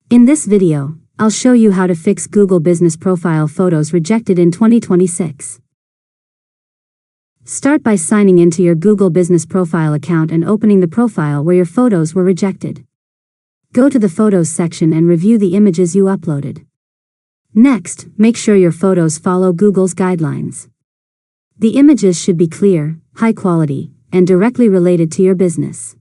In this video, I'll show you how to fix Google Business Profile photos rejected in 2026. Start by signing into your Google Business Profile account and opening the profile where your photos were rejected. Go to the Photos section and review the images you uploaded. Next, make sure your photos follow Google's guidelines. The images should be clear, high quality, and directly related to your business.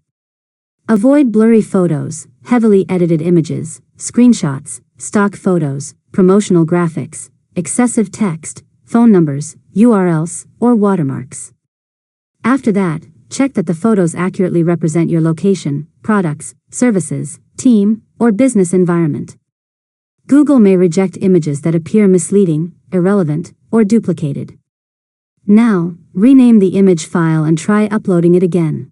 Avoid blurry photos, heavily edited images, screenshots, stock photos, promotional graphics, excessive text, phone numbers, URLs, or watermarks. After that, check that the photos accurately represent your location, products, services, team, or business environment. Google may reject images that appear misleading, irrelevant, or duplicated. Now, rename the image file and try uploading it again.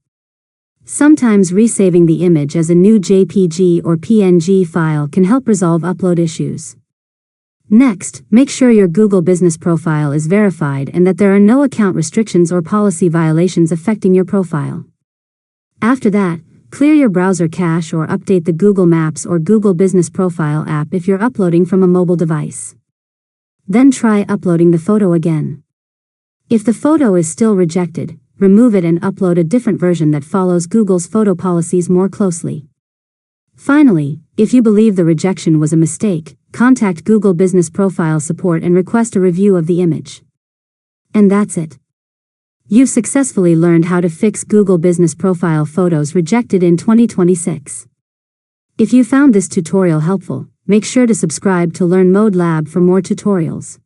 Sometimes resaving the image as a new JPG or PNG file can help resolve upload issues. Next, make sure your Google Business Profile is verified and that there are no account restrictions or policy violations affecting your profile. After that, clear your browser cache or update the Google Maps or Google Business Profile app if you're uploading from a mobile device. Then try uploading the photo again. If the photo is still rejected, remove it and upload a different version that follows Google's photo policies more closely. Finally, if you believe the rejection was a mistake, contact Google Business Profile support and request a review of the image. And that's it. You've successfully learned how to fix Google Business Profile photos rejected in 2026. If you found this tutorial helpful, make sure to subscribe to Learn Mode Lab for more tutorials.